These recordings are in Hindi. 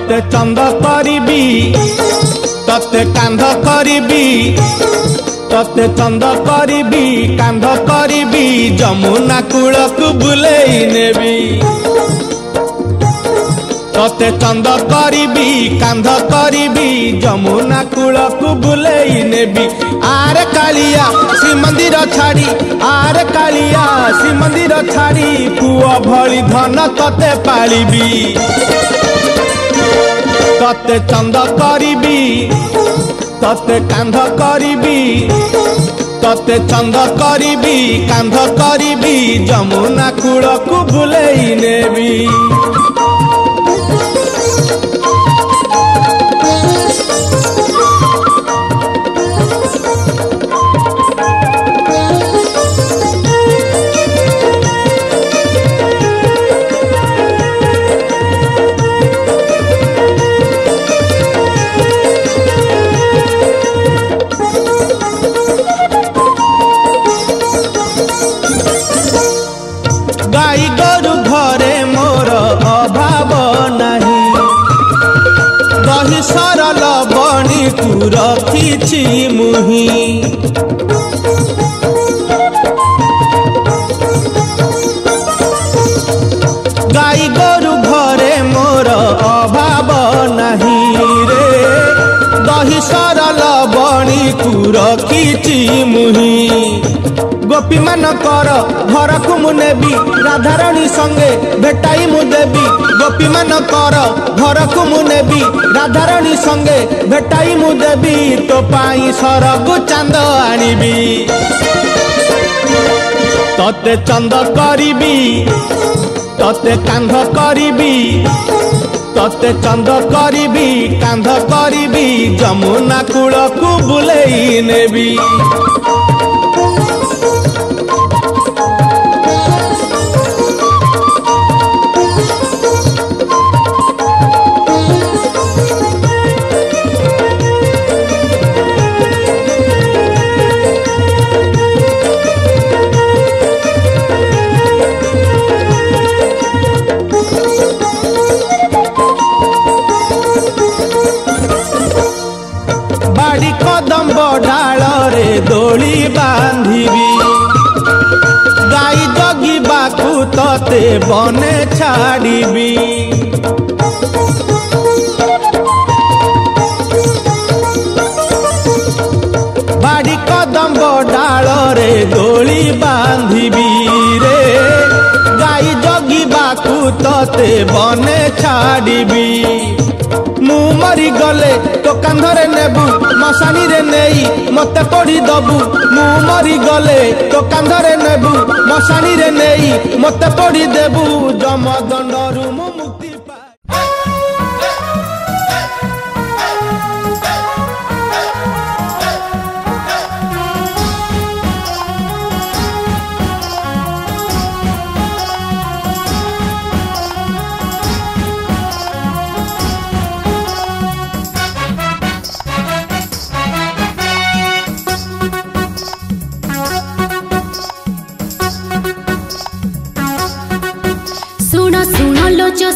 तते चंद करिबी तते कांध करिबी तते चंद करिबी कांध करिबी जमुना कूलकु बुलेई नेबी तते चंद करिबी कांध करिबी जमुना कूलकु बुलेई नेबी आरे कालिया श्री मंदिर छाड़ी आरे कालिया श्री मंदिर छाड़ी पुआ भली धन तते पालिबी तते चंद करिबी तते कांध करिबी तते चंद करिबी कांध करिबी जमुना कूलकु बुलेई नेबी गाई गोरु घरे मोर अभाव नहीं दही सरल बणी तू रखी मुही गाई गोरु घरे मोर अभाव नहीं रे दही सरल बणी तू रखी मुही गोपी मानकर घर को मु नेबी राधाराणी संगे भेटाई मु देवी गोपी मानकर घर को मु नेबी राधाराणी संगे भेटाई मु देवी तो पाई सरगु चांद आनिबी तते चंद करिबी तते कांध करिबी तते चंद करिबी कांध करिबी जमुना कूलकु बुलेई नेबी बाड़ी कदम डाल रे दोली बांधिबी गाई जगिबाकू तते बने छाड़िबी बाड़ी कदम डाल रे दोली बांधिबी रे गाई जगिबाकू तते बने छाड़िबी मु मरी गले तो कांधरे नेबू मशानी रे नेई मते पड़ी दबू मु मरी गले तो कांधरे नेबू मशानी रे नेई मते पड़ी देबू जमदंडरू मु मुक्ति सुनो सुनो लोचो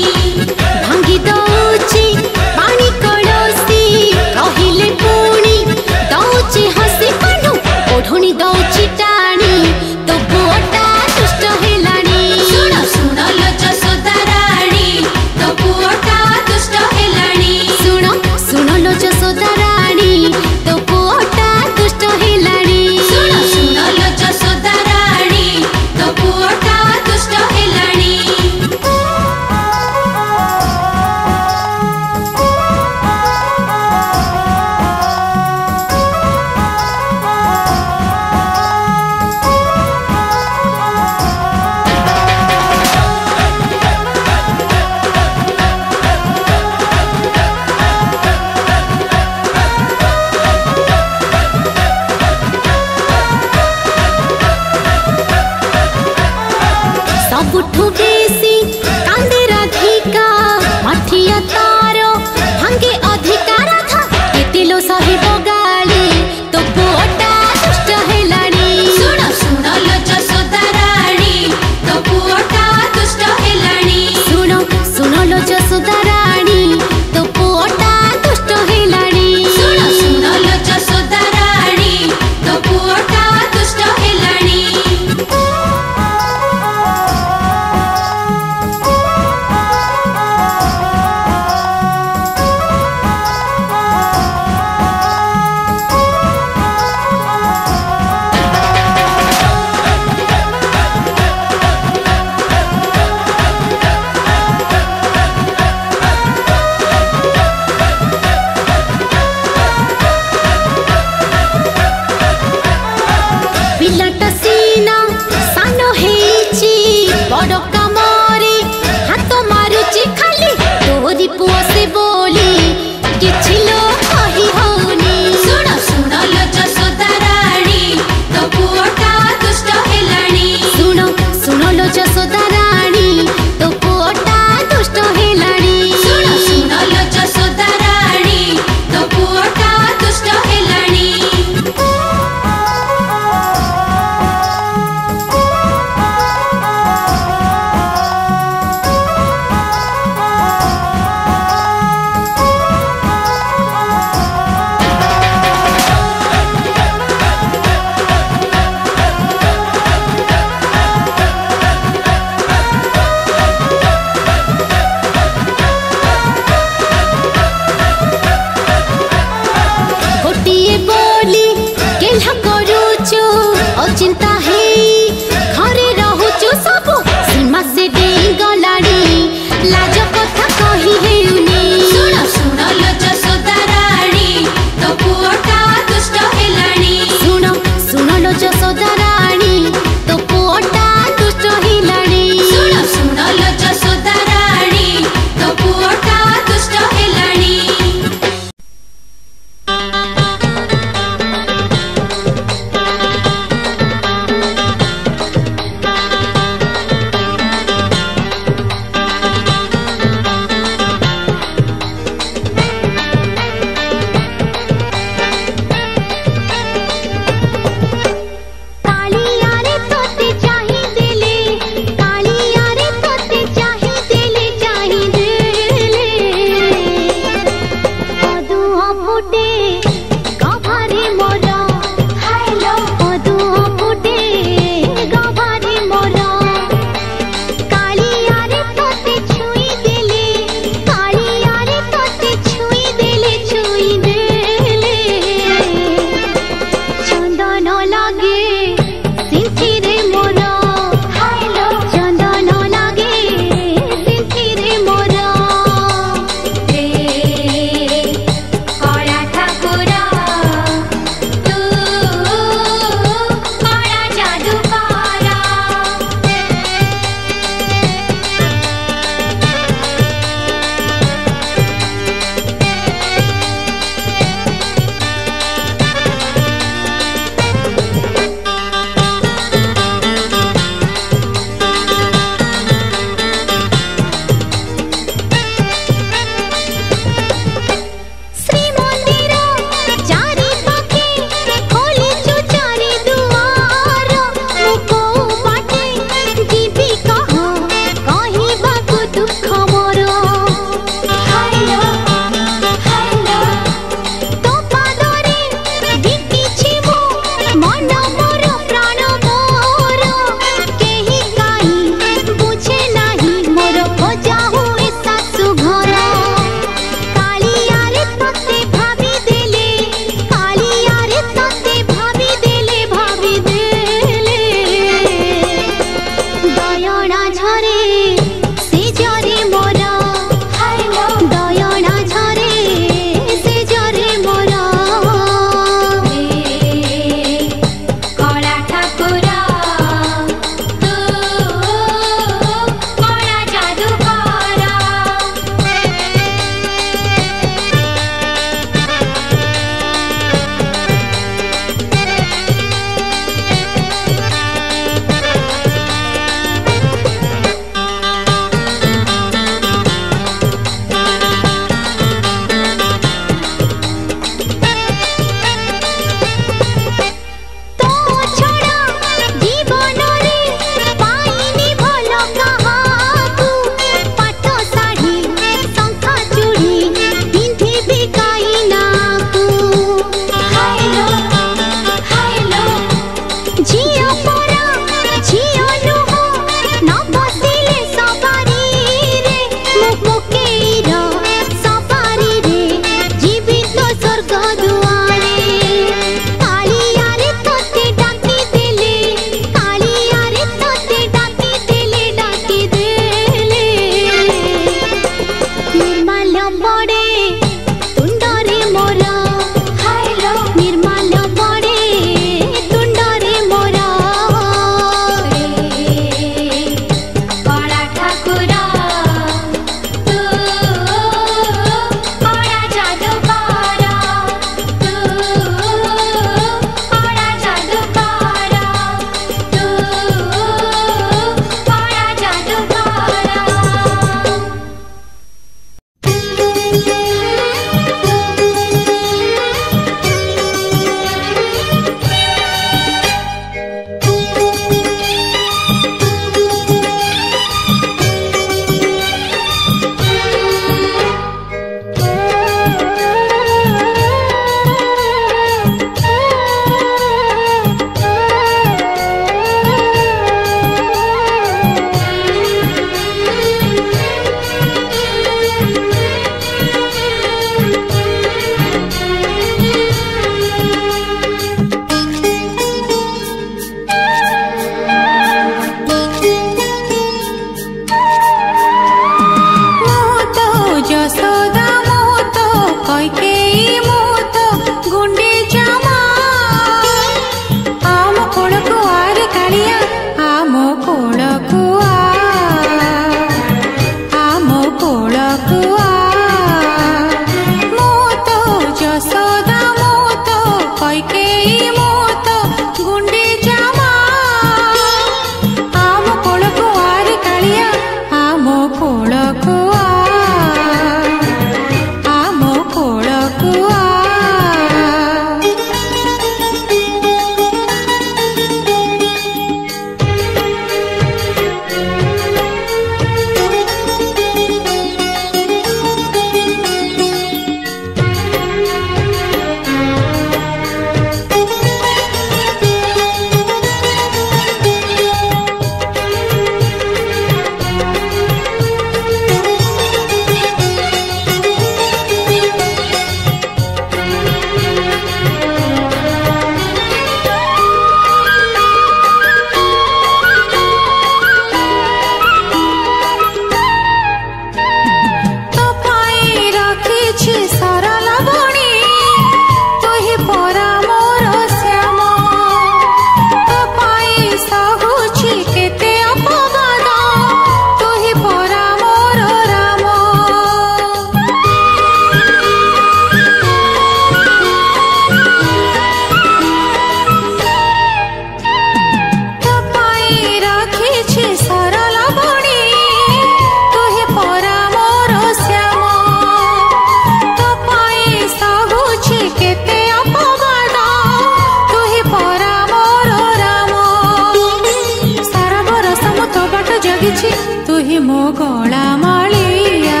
मो गला मालिया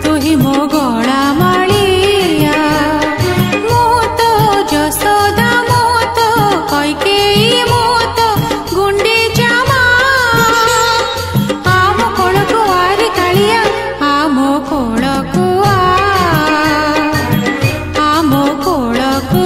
तुही मो गला मालिया मो तो जसोदा मो तो कैकेयी मो तो गुंडीचा आम कोल को आरी कालिया आम कोल को आम कोल को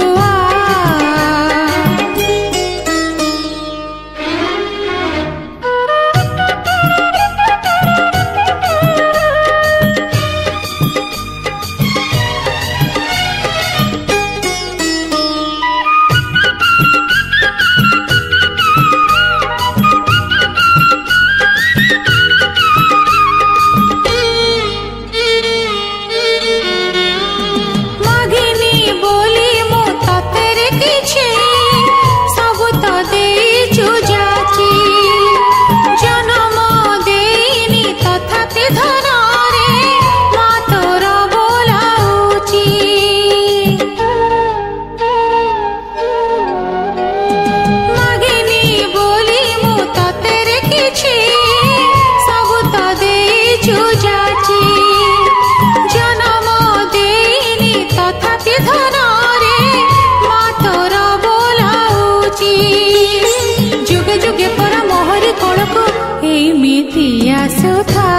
सुथा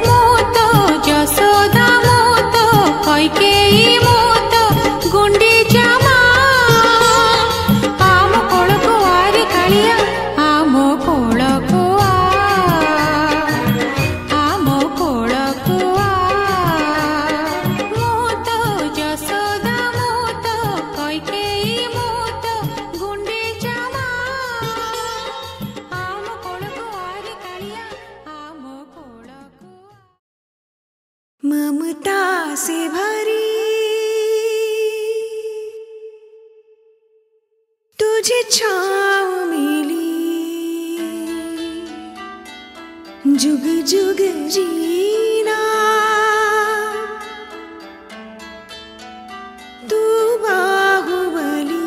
मो तो जसोदा मो तो कैकेयी मो तो गुंडीचा आम कोल को आरी कालिया आम कोल को आम कोल को मो तो जसोदा मो तो कैकेयी मो तो गुंडीचा आम कोल को आरी कालिया आम कोल को ममता से भरी तुझे छाँव मिली जुग जुग जीना तू बाहुबली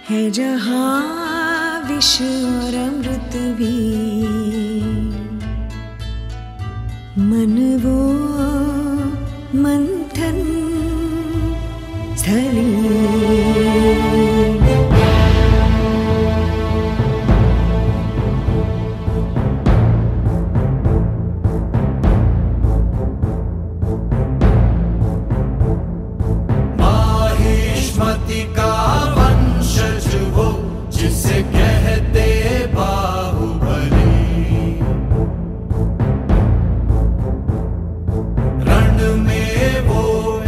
है जहाँ विष और अमृत भी मन वो मंथन स्थली माहिष्मति का वंशज वो जिसे कहते बाहुबली रण में वो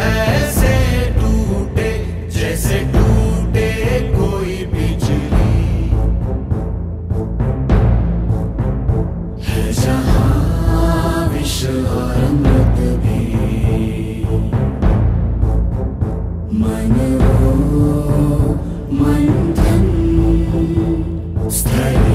ऐसे टूटे जैसे टूटे कोई बिजली है जहाँ विष और अमृत भी मन वो मंथन स्थली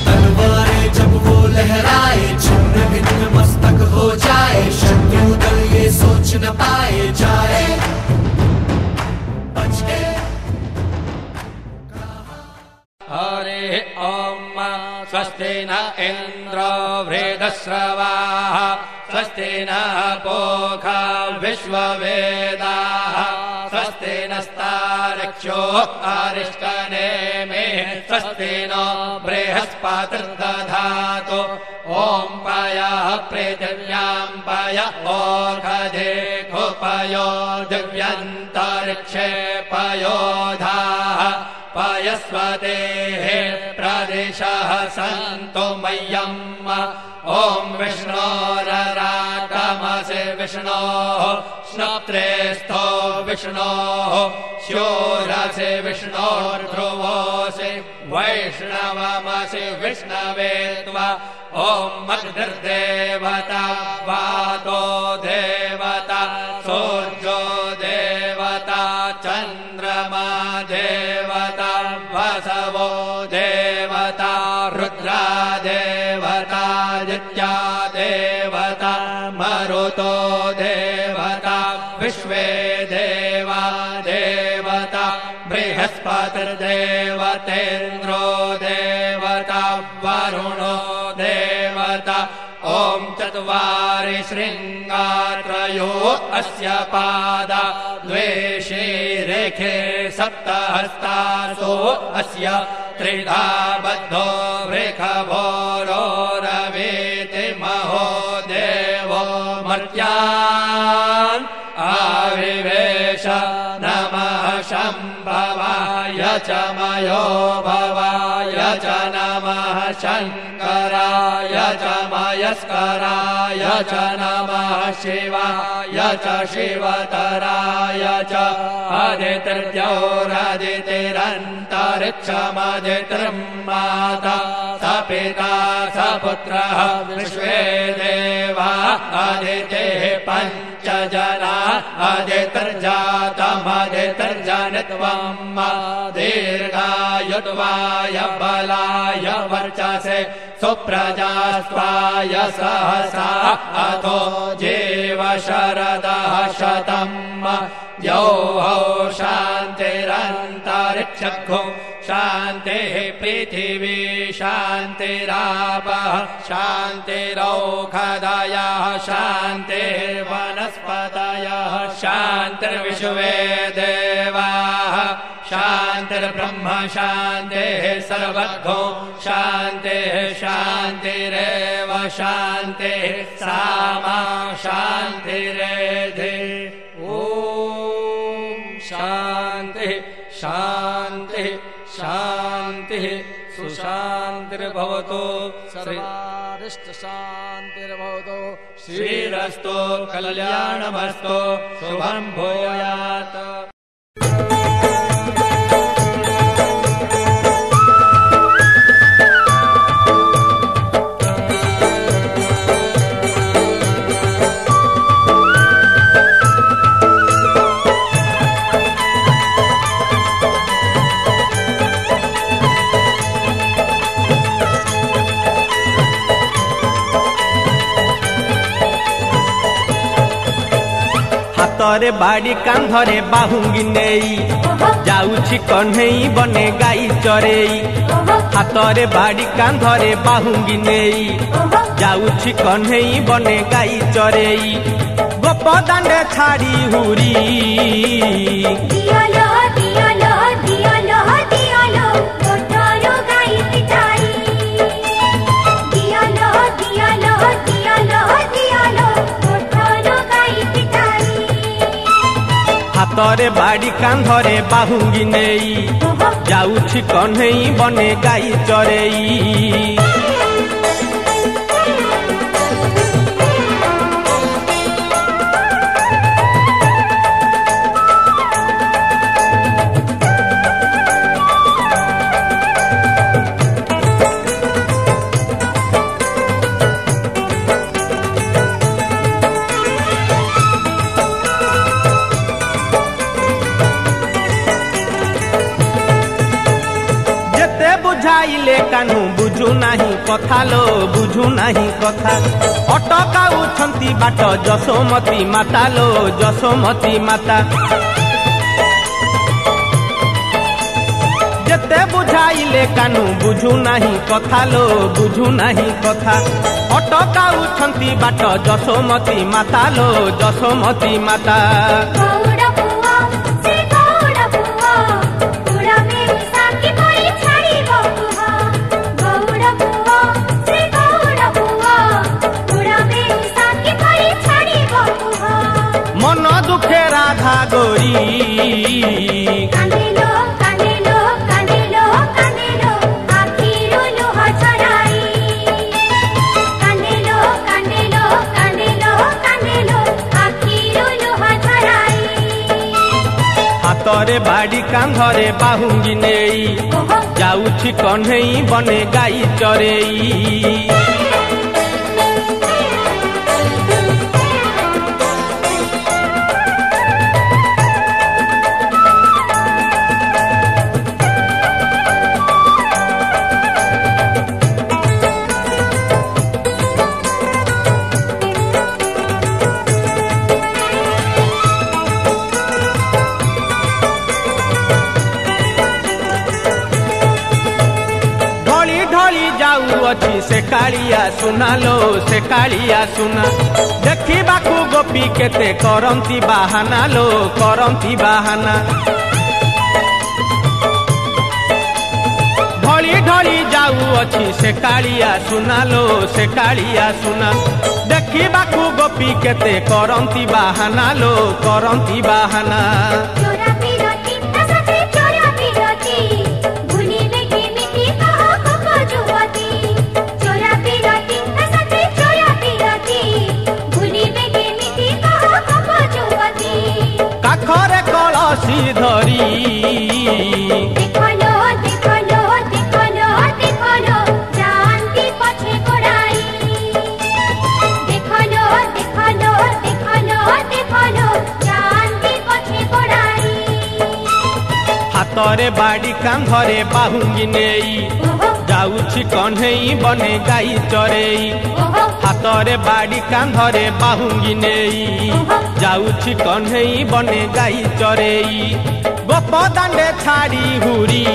तलवारें जब वो लहराए छिन्न भिन्न मस्तक हो जाए शत्रु दल ये सोच न पाए जाए बच गए हरे ओम स्वस्ति न इंद्रो वृद्धश्रवाः स्वस्ति न पूषा विश्ववेदाः स्वस्ति नस्तार्क्ष्यो अरिष्टनेमिः स्वस्ति नो बृहस्पतिर्दधातु ॐ पयः पृथिव्यां पय ओषधेऽपयो दिव्यन्तरिक्षे पयोधाः पयस्वतेः प्रदिशः सन्तु मह्यम् ॐ विष्णोरराटमसे विष्णोः श्नोत्रे स्थो विष्णोः शोरसि विष्णोर्ध्रुवोऽसि वैष्णवमसि विष्णवे त्वा ॐ अग्निर्देवता वातो देवता सूर्यो देवता चन्द्रमा देवता वसवो देवता रुद्रा देवता दित्या देवता मरुतो देवता विश्वे देवा देवता बृहस्पतिर्देवतेन्द्रो देवता वरुणो देवता ॐ चत्वारि शृङ्गात्रयो अस्य पादा द्वे शीरेखे सप्तहस्तासो अस्य त्रिधा बद्धो वृषभोरोरवीति महो देवो मर्त्यान् आविवेश नमः शम्भवाय च मयो भवाय च नमः शङ्कराय च मयस्कराय च नमः शिवाय च शिवतराय च आदित्यौरादितिरन्तरिक्षमदितिर्माता स पिता स पुत्रः विश्वे देवा आदितेः पञ्च जना आदितिर्जातमदितिर्जनित्वम् दीर्घायुत्वाय बलाय वर्चसे सुप्रजास्त्वाय सहसा अथो जीव शरदः शतम् यौः शान्तिरन्तरिक्षगो शान्तिः पृथिवी शान्तिरापः शान्तिरौषधयः शान्तिर्वनस्पतयः शान्तिर्विश्वे देवाः शान्तिर्ब्रह्म शान्तिः सर्वगो शान्तिः शान्तिरेव शान्तिः सामा शान्तिरेधि ॐ शान्तिः शान्तिः शान्तिः सुशान्तिर्भवतु सर्वारिष्ट शान्तिर्भवतु श्रीरस्तु कल्याणमस्तु शुभं भूयात् ହାତରେ ବାଡ଼ି କାନ୍ଧରେ ବାହୁଙ୍ଗି ନେଇ ଯାଉଛି କହ୍ନେଇ ବନେ ଗାଈ ଚରେଇ ହାତରେ ବାଡ଼ି କାନ୍ଧରେ ବାହୁଙ୍ଗି ନେଇ ଯାଉଛି କହ୍ନେଇ ବନେ ଗାଈ ଚରେଇ ଗୋପ ଦାଣ୍ଡେ ଛାଡ଼ି ହୁରି ଦିଆଲୋ ଦିଆଲୋ ଦିଆଲୋ ଦିଆଲୋ ଗୋଠର ଗାଈ ପିଟାଇ ଦିଆଲୋ ଦିଆଲୋ ଦିଆଲୋ ଦିଆଲୋ ଗୋଠର ଗାଈ ପିଟାଇ ହାତରେ ବାଡ଼ି କାନ୍ଧରେ ବାହୁଙ୍ଗି ନେଇ ଯାଉଛି କହ୍ନେଇ ବନେ ଗାଈ ଚରେଇ ବୁଝାଇଲେ କାହ୍ନୁ ବୁଝୁ ନାହିଁ କଥା ଲୋ ବୁଝୁ ନାହିଁ କଥା ଅଟକାଉଛନ୍ତି ବାଟ ଯଶୋମତୀ ମାତା ଲୋ ଯଶୋମତୀ ମାତା ଯେତେ ବୁଝାଇଲେ କାହ୍ନୁ ବୁଝୁ ନାହିଁ କଥା ଲୋ ବୁଝୁ ନାହିଁ କଥା ଅଟକାଉଛନ୍ତି ବାଟ ଯଶୋମତୀ ମାତା ଲୋ ଯଶୋମତୀ ମାତା মন দুঃখে রাধা গরি কান্দিলো কান্দিলো কান্দিলো কান্দিলো আখিরো লোহ ছড়াই কান্দিলো কান্দিলো কান্দিলো কান্দিলো ହାତରେ ବାଡ଼ି କାନ୍ଧରେ ବାହୁଙ୍ଗି ନେଇ ଯାଉଛି କହ୍ନେଇ ବନେ ଗାଈ ଚରେଇ। ଅଛି ସେ କାଳିଆ ସୁନା ଲୋ ସେ କାଳିଆ ସୁନା ଦେଖିବାକୁ ଗୋପୀ କେତେ କରନ୍ତି ବାହାନା ଲୋ କରନ୍ତି ବାହାନା। ଢଳି ଢଳି ଯାଉଅଛି ସେ କାଳିଆ ସୁନା ଲୋ ସେ କାଳିଆ ସୁନା ଦେଖିବାକୁ ଗୋପୀ କେତେ କରନ୍ତି ବାହାନା ଲୋ କରନ୍ତି ବାହାନା। କାଖରେ କଳସୀ ଧରି ହାତରେ ବାଡ଼ି କାନ୍ଧରେ ବାହୁଙ୍ଗି ନେଇ ଯାଉଛି କହ୍ନେଇ ବନେ ଗାଈ ଚରେଇ। ହାତରେ ବାଡ଼ି କାନ୍ଧରେ ବାହୁଙ୍ଗି ନେଇ ଯାଉଛି କହ୍ନେଇ ବନେ ଗାଈ ଚରେଇ। ଗୋପ ଦାଣ୍ଡେ ଛାଡ଼ି ହୁରି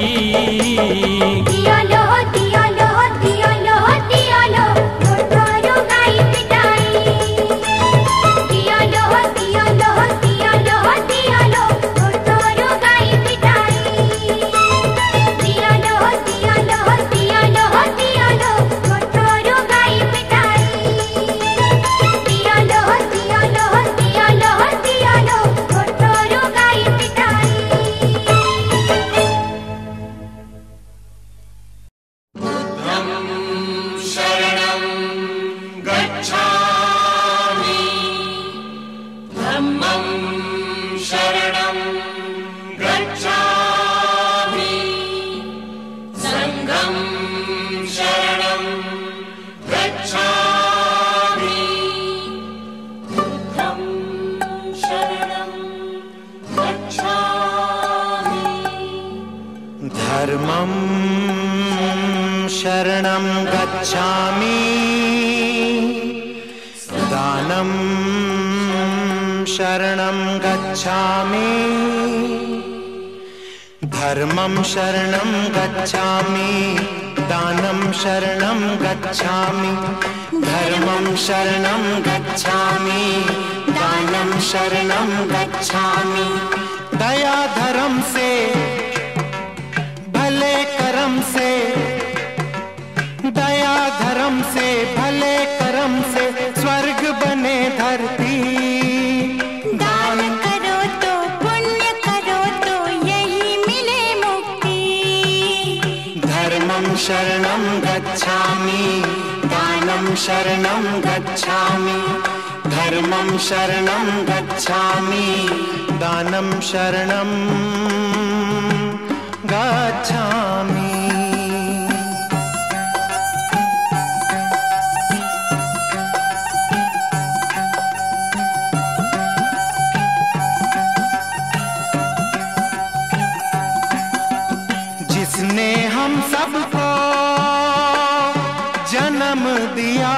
धर्मं शरणं गच्छामि दानं शरणं गच्छामि धर्मं शरणं गच्छामि दानं शरणं गच्छामि धर्मं शरणं गच्छामि दानं शरणं गच्छामि। दया धर्म से भले कर्म से दया धर्म से भले कर्म से स्वर्ग बने धरती। दान करो तो पुण्य करो तो यही मिले मुक्ति। धर्मं शरणं गच्छामि दानं शरणं गच्छामि धर्मं शरणं गच्छामि दानं शरणं गच्छामि। जिसने हम सबको जन्म दिया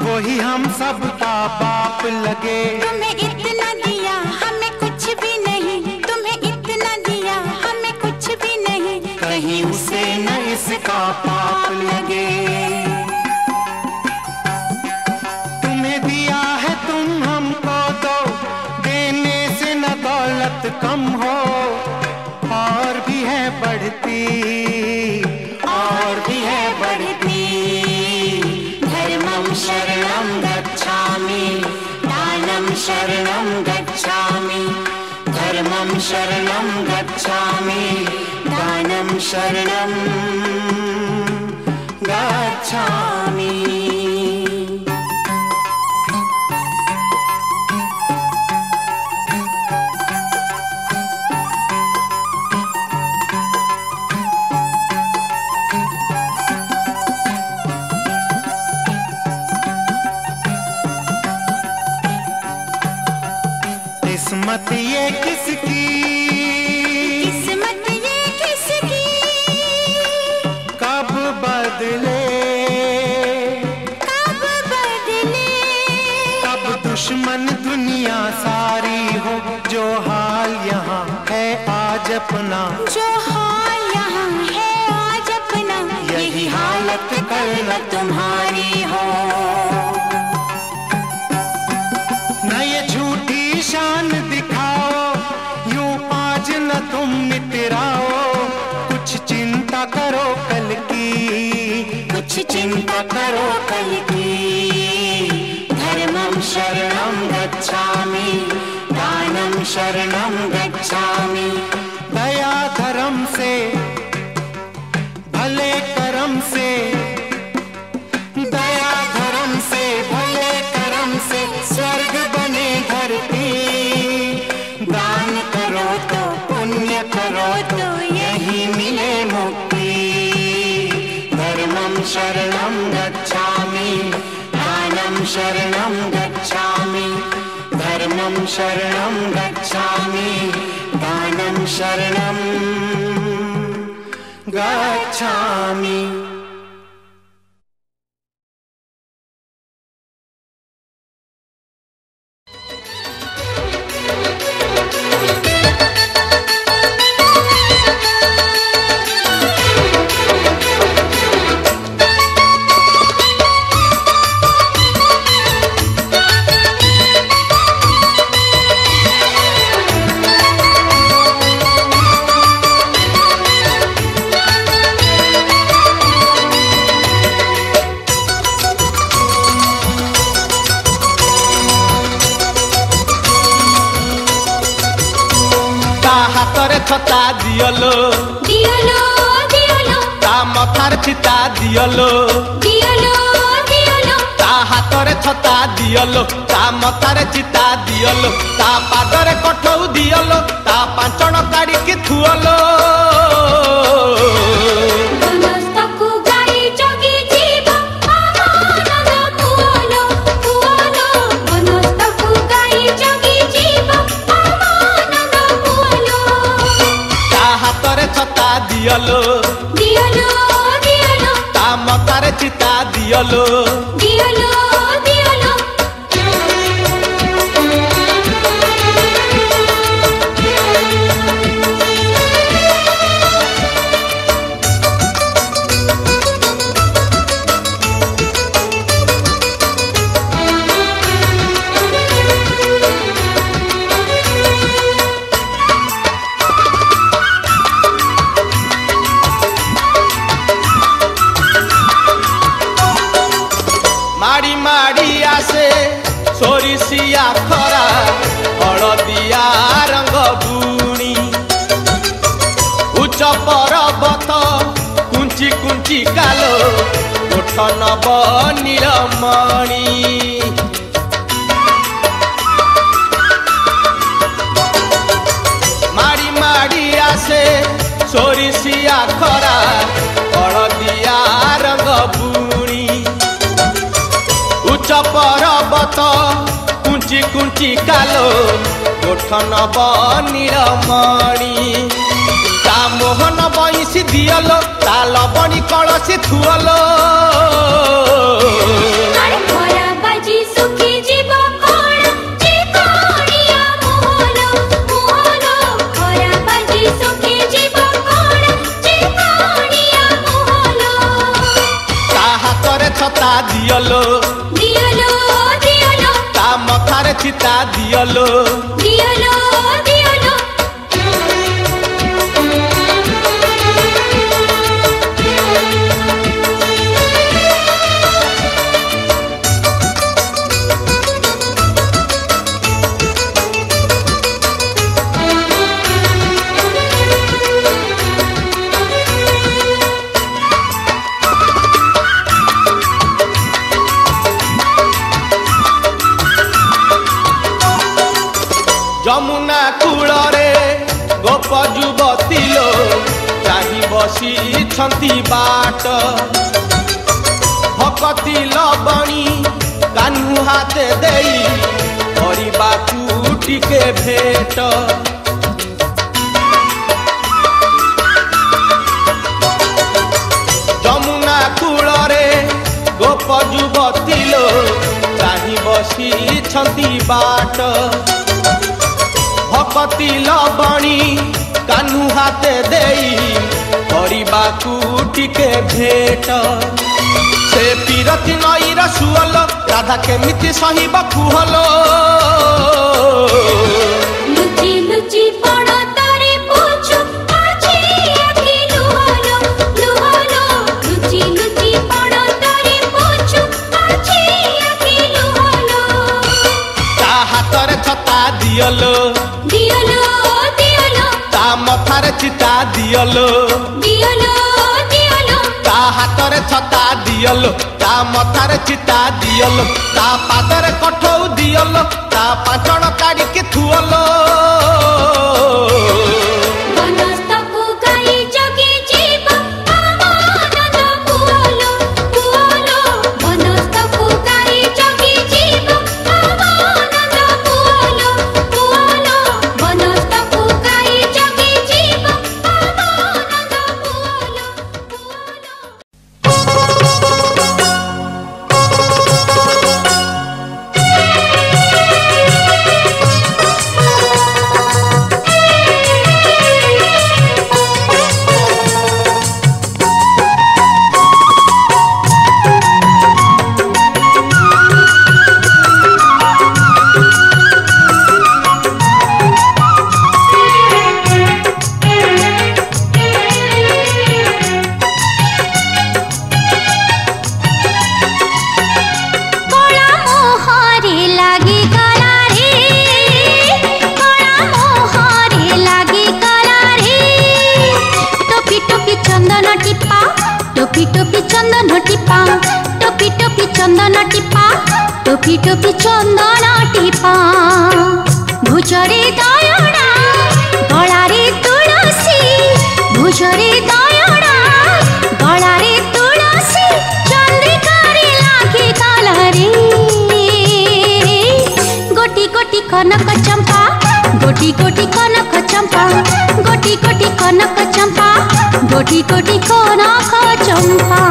वही हम सबका बाप लगे। तुम्हें इतना दिया हमें कुछ भी नहीं तुम्हें इतना दिया हमें कुछ भी नहीं कहीं उसे न इसका पाप लगे। तुम्हें दिया है तुम हमको दो देने से न दौलत कम हो और भी है बढ़ती और भी है बढ़ती। धर्मं शरणं गच्छामि दानं शरणं गच्छामि धर्मं शरणं गच्छामि दानं शरणं गच्छामि। किस्मत ये किसकी, किस्मत ये किसकी, कब बदले, कब बदले, कब दुश्मन दुनिया सारी हो, जो हाल यहाँ है आज अपना, जो हाल यहाँ है आज अपना, यही हालत कल न तुम्हारी हो। न ये झूठी शान दिखाओ, यूं आज न तुम मितराओ, कुछ चिंता करो कल की, कुछ चिंता करो कल की। धर्मं शरणं गच्छामि, दानं शरणं गच्छामि, दया धर्म से, भले कर्म से, दया धर्म से, भले कर्म से, स्वर्ग बने धरती। दान करो तो पुण्य करो तो यही मिले मुक्ति। धर्मं शरणं गच्छामि, दानं शरणं गच्छामि, धर्मं शरणं गच्छामि, दानं शरणं गच्छामि। ହାତରେ ଛତା ଦିଅଲୋ, ଦିଅଲୋ ଦିଅଲୋ, ତା ମଥାରେ ଚିତା ଦିଅଲୋ, ଦିଅଲୋ ଦିଅଲୋ, ତା ହାତରେ ଛତା ଦିଅଲୋ, ତା ମଥାରେ ଚିତା ଦିଅଲୋ, ତା ପାଦରେ କଠଉ ଦିଅଲୋ, ତା ପାଞ୍ଚଣ କାଢିକି ଥୁଅଲୋ। ବନସ୍ତକୁ ଗାଈ ଜଗି ଯିବ, ଆନନ୍ଦ ପୁଅଲୋ ପୁଅଲୋ, ବନସ୍ତକୁ ଗାଈ ଜଗି ଯିବ, ଆନନ୍ଦ ପୁଅଲୋ। ତା ହାତରେ ଛତା ଦିଅଲୋ, ଦିଅଲୋ ଦିଅଲୋ, ତା ମଥାରେ ଚିତା ଦିଅଲୋ, ଦିଅଲୋ ଦିଅଲୋ। ମାଡ଼ି ମାଡ଼ି ଆସେ ସୋରିଷିଆ ଖରା, ହଳଦିଆ ରଙ୍ଗ ବୁଣି, ଉଚ୍ଚ ପର୍ବତ କୁଞ୍ଚି କୁଞ୍ଚି କାଲୋ, ଓଠ ନବ ନୀଳମଣି। ମାଡ଼ି ମାଡ଼ି ଆସେ ସୋରିଷିଆ ଖରା, ହଳଦିଆ ରଙ୍ଗ ବୁଣି, ଉଚ୍ଚ ପର୍ବତ କୁଞ୍ଚି କୁଞ୍ଚି କାଲୋ, ଓଠ ନବ ନୀଳମଣି। ତା ମୋହନ ବଇଁଶୀ ଦିଅଲୋ, ତା ଲବଣୀ କଳସୀ ଥୁଅଲୋ। ଆରେ ଖରା ବାଜି ଶୁଖି ଯିବ କଣ, ଚିକଣିଆ ମୋହଲୋ ମୋହଲୋ, ଖରା ବାଜି ଶୁଖି ଯିବ କଣ, ଚିକଣିଆ ମୋହଲୋ। ତା ହାତରେ ଛତା ଦିଅଲୋ, ଦିଅଲୋ ଦିଅଲୋ, ତା ମଥାରେ ଚିତା ଦିଅଲୋ, ଦିଅଲୋ ଦିଅଲୋ। ଯମୁନା କୂଳରେ ଗୋପ ଯୁବତୀ ଲୋ, ଚାହିଁ ବସିଛନ୍ତି ବାଟ, ଭକତି ଲବଣୀ କାହ୍ନୁ ହାତେ ଦେଇ କରିବାକୁ ଟିକେ ଭେଟ। ଯମୁନା କୂଳରେ ଗୋପ ଯୁବତୀ ଲୋ କାହିଁ ବସିଛନ୍ତି ବାଟ। ଭକତି ଲବଣୀ କାହ୍ନୁ ହାତେ ଦେଇ କରିବାକୁ ଟିକେ ଭେଟ। ସେ ପିରତି ନଈର ସୁଅଲ ରାଧା କେମିତି ସହିବ କୁହଲ। ଲୁଚି ଲୁଚି ପଣତରେ ପୋଛୁ ଅଛି ଆଖି ଲୁହଲ ଲୁହଲ। ଲୁଚି ଲୁଚି ପଣତରେ ପୋଛୁ ଅଛି ଆଖି ଲୁହଲ। ତା ହାତରେ ଛତା ଦିଅଲୋ ଦିଅଲ ଦିଅଲ। ତା ମଥାରେ ଚିତା ଦିଅଲୋ ଦିଅଲ ଦିଅଲ। ତା ହାତରେ ଛତା ଦିଅଲୋ ତା ମଥାରେ ଚିତା ଦିଅଲୋ। ତା ପାଦରେ କଠଉ ଦିଅଲୋ ତା ପାଚଣ କାଢିକି ଥୁଅଲୋ। ବନସ୍ତକୁ ଗାଇ ଜଗି ଯିବ ଆମ ନନ୍ଦ ପୁଅଲ ପୁଅଲ। ବନସ୍ତକୁ ଗାଇ ଜଗି ଯିବ ଆମ ନନ୍ଦ ପୁଅଲ ପୁଅଲ। ବନସ୍ତକୁ ଗାଇ ଜଗି ଯିବ ଆମ ନନ୍ଦ ପୁଅଲ ପୁଅଲ। टोपी टोपी चंदन टिपा टोपी टोपी चंदन टिपा टोपी टोपी चंदन टिपा। भुजरे दयणा गलारे तुलसी भुजरे दयणा गलारे तुलसी चंद्रिकारे लागे गलारे। गोटी गोटी कनक चंपा गोटी गोटी कनक चंपा गोटी गोटी कनक चंपा गोटी गोटी कनक चंपा।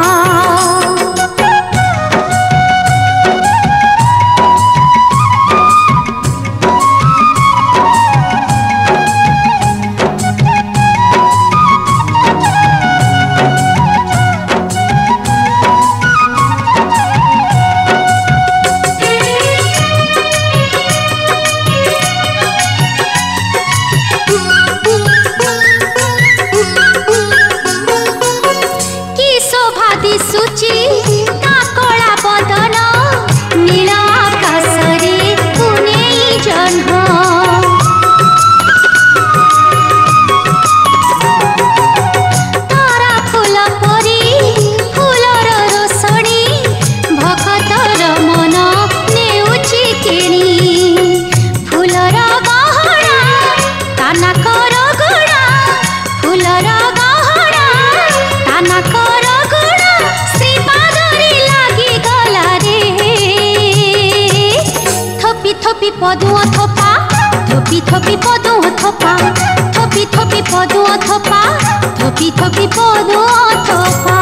थोपी पदुआ थोपा थोपी थोपी पदुआ थोपा थोपी थोपी पदुआ थोपा थोपी थोपी पदुआ थोपा।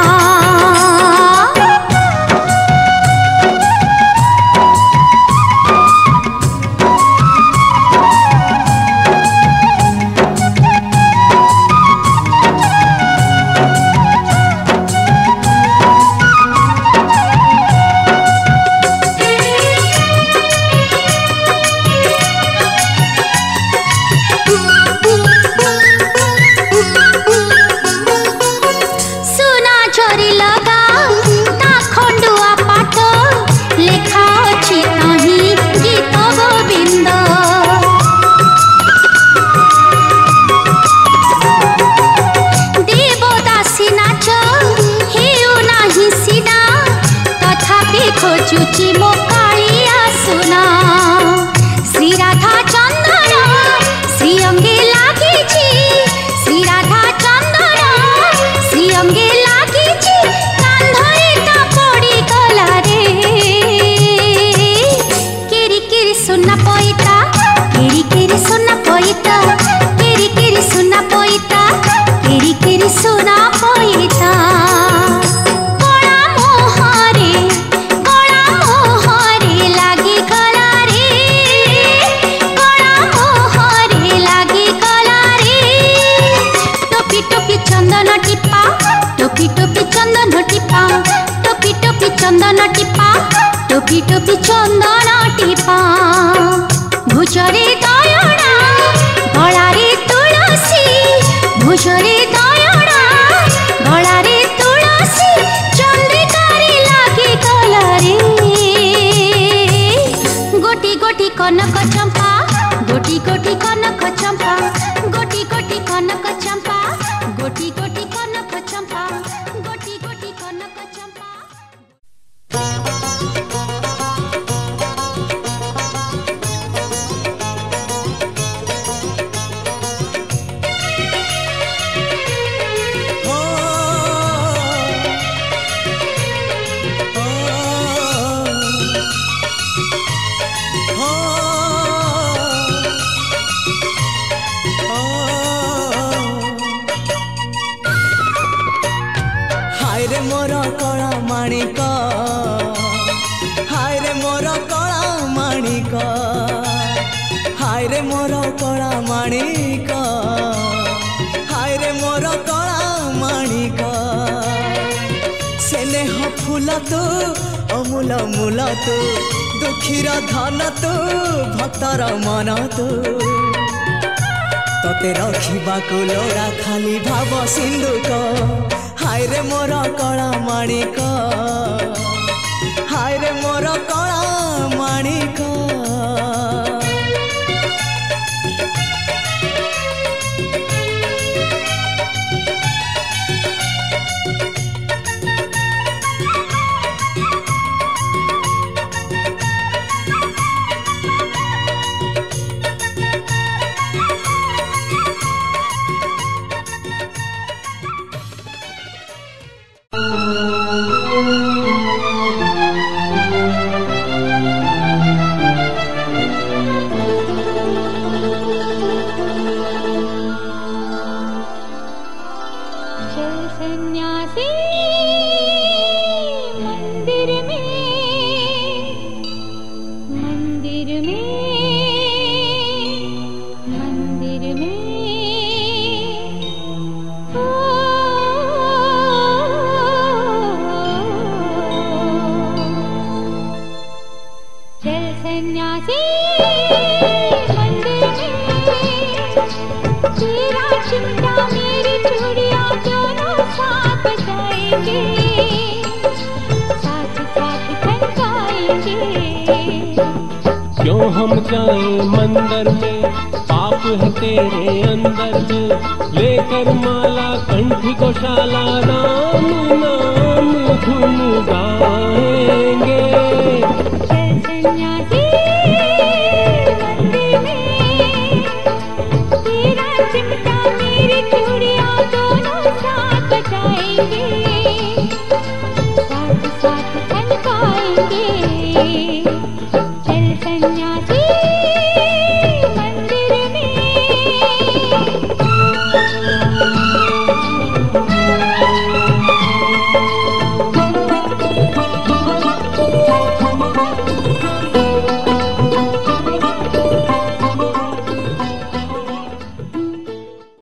गोटी टोपी चंदन टीपा भुजरे दयणा गलारे तुलसी भुजरे दयणा गलारे तुलसी चंद्रिकारे लागे गलारे गोटी गोटी कनक चंपा गोटी गोटी कनक चंपा गोटी गोटी कनक चंपा गोटी गोटी कनक चंपा गोटी गोटी कनक चंपा। मोर कला माणिक हाय रे मोर कला माणिक हाय रे मोर कला माणिक हाय रे मोर कला माणिक स्नेह फूल तू अमूल मूल तू दुखीर धन तू भक्तर मन तू तते रखिबाकु लोड़ा खाली भाव सिंधुक हाय रे मोर कला माणिक हाय रे मोर कला माणिक क्यों हम जाएं मंदिर में पाप है तेरे अंदर में लेकर माला कंठ गौशाला राम नाम धुन गाएंगे। चल सन्यासी